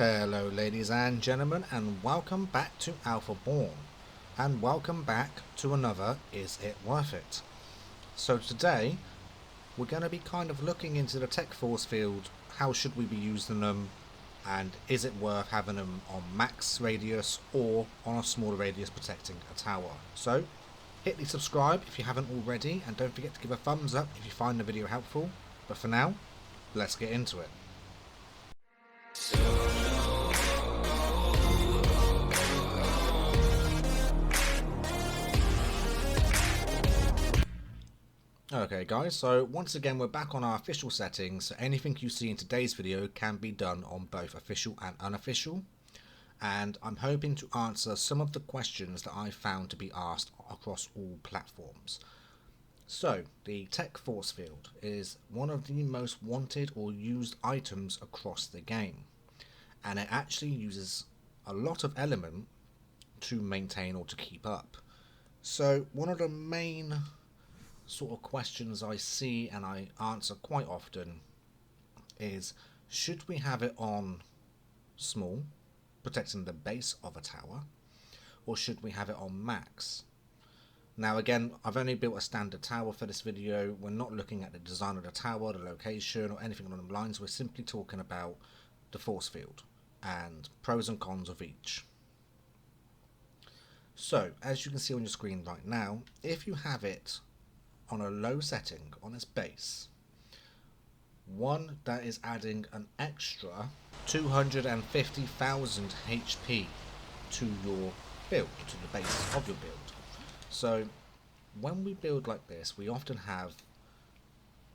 Hello ladies and gentlemen, and welcome back to Alpha Born, and welcome back to another Is It Worth It? So today we're going to be kind of looking into the Tek Forcefield, how should we be using them, and is it worth having them on max radius or on a smaller radius protecting a tower. So hit the subscribe if you haven't already, and don't forget to give a thumbs up if you find the video helpful. But for now, let's get into it. Okay guys, so once again we're back on our official settings, so anything you see in today's video can be done on both official and unofficial, and I'm hoping to answer some of the questions that I found to be asked across all platforms. So, the Tek Forcefield is one of the most wanted or used items across the game, and it actually uses a lot of element to maintain or to keep up. So one of the main sort of questions I see and I answer quite often is, should we have it on small, protecting the base of a tower, or should we have it on max? Now again, I've only built a standard tower for this video. We're not looking at the design of the tower, the location, or anything along the lines. We're simply talking about the force field and pros and cons of each. So as you can see on your screen right now, if you have it on a low setting on its base, one that is adding an extra 250,000 HP to your build, to the base of your build. So when we build like this, we often have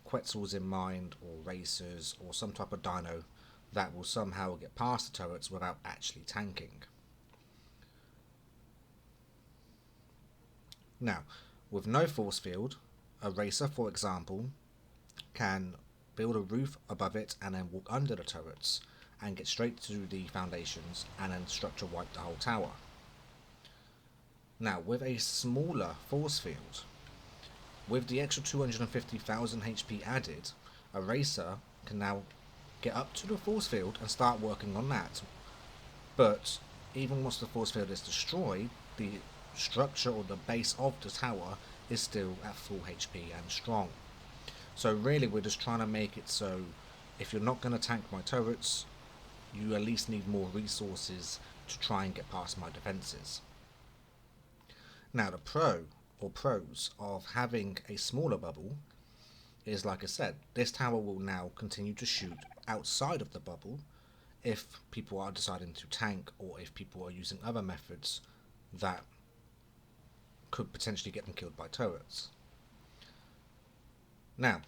Quetzals in mind, or racers, or some type of dino that will somehow get past the turrets without actually tanking. Now, with no force field, a racer, for example, can build a roof above it and then walk under the turrets and get straight to the foundations and then structure wipe the whole tower. Now, with a smaller force field, with the extra 250,000 HP added, a racer can now get up to the force field and start working on that. But even once the force field is destroyed, the structure or the base of the tower is still at full HP and strong. So really we're just trying to make it so if you're not going to tank my turrets, you at least need more resources to try and get past my defences. Now the pros of having a smaller bubble is, like I said, this tower will now continue to shoot outside of the bubble if people are deciding to tank, or if people are using other methods that could potentially get them killed by turrets. Now,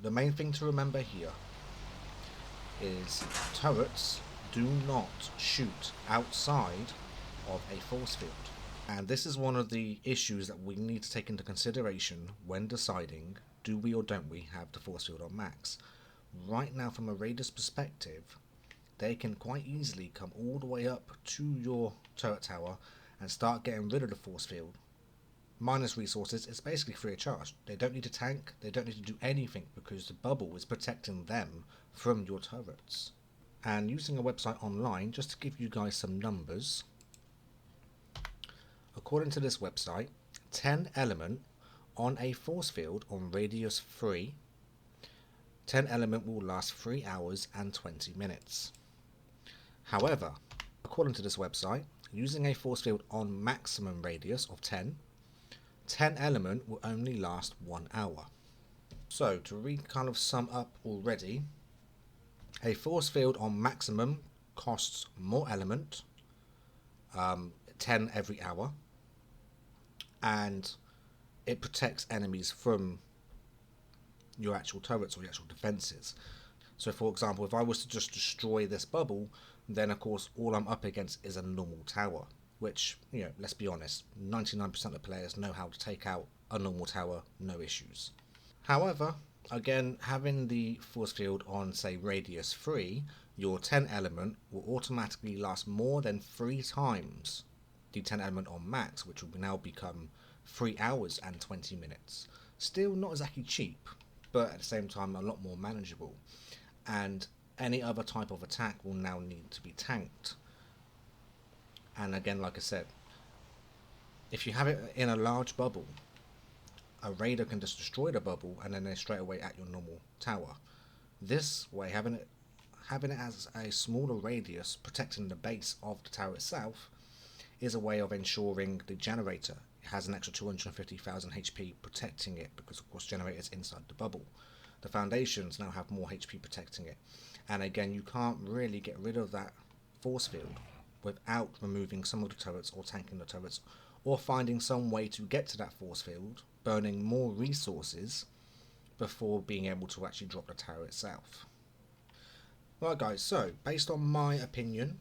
the main thing to remember here is turrets do not shoot outside of a force field. And this is one of the issues that we need to take into consideration when deciding, do we or don't we have the force field on max. Right now, from a raider's perspective, they can quite easily come all the way up to your turret tower and start getting rid of the force field. Minus resources, it's basically free of charge. They don't need to tank, they don't need to do anything, because the bubble is protecting them from your turrets. And using a website online, just to give you guys some numbers, according to this website, 10 element on a force field on radius 3, 10 element will last 3 hours and 20 minutes. However, according to this website, using a force field on maximum radius of 10 element will only last 1 hour. So to kind of sum up already, a force field on maximum costs more element, 10 every hour, and it protects enemies from your actual turrets or your actual defences. So for example, if I was to just destroy this bubble, then of course all I'm up against is a normal tower, which, you know, let's be honest, 99% of the players know how to take out a normal tower, no issues. However, again, having the force field on, say, radius 3, your 10 element will automatically last more than 3 times the 10 element on max, which will now become 3 hours and 20 minutes. Still not exactly cheap, but at the same time a lot more manageable. And any other type of attack will now need to be tanked. And again, like I said, if you have it in a large bubble, a raider can just destroy the bubble and then they're straight away at your normal tower. This way, having it as a smaller radius protecting the base of the tower itself is a way of ensuring the generator has an extra 250,000 HP protecting it, because of course generator's inside the bubble. The foundations now have more HP protecting it, and again, you can't really get rid of that force field without removing some of the turrets or tanking the turrets, or finding some way to get to that force field, burning more resources before being able to actually drop the tower itself. Right guys, so based on my opinion,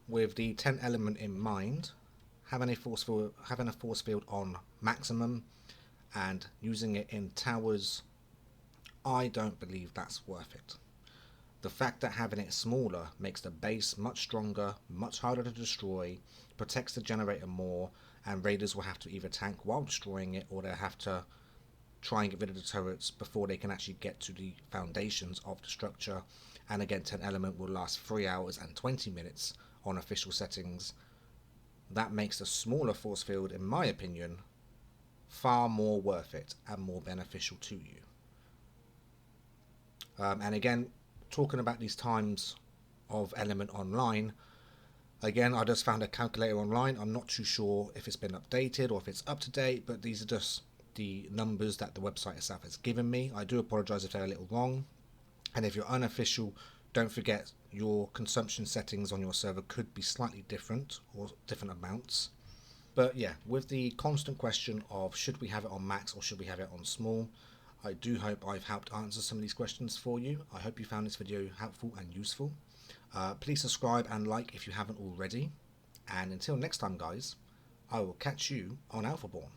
with the 10 element in mind, having a force field on maximum and using it in towers, I don't believe that's worth it. The fact that having it smaller makes the base much stronger, much harder to destroy, protects the generator more, and raiders will have to either tank while destroying it, or they'll have to try and get rid of the turrets before they can actually get to the foundations of the structure. And again, 10 element will last 3 hours and 20 minutes on official settings. That makes the smaller force field, in my opinion, far more worth it and more beneficial to you. And again, talking about these times of element online, again, I just found a calculator online. I'm not too sure if it's been updated or if it's up to date, but these are just the numbers that the website itself has given me. I do apologise if they're a little wrong, and if you're unofficial, don't forget your consumption settings on your server could be slightly different, or different amounts. But yeah, with the constant question of should we have it on max or should we have it on small, I do hope I've helped answer some of these questions for you. I hope you found this video helpful and useful. Please subscribe and like if you haven't already. And until next time guys, I will catch you on Alphaborn.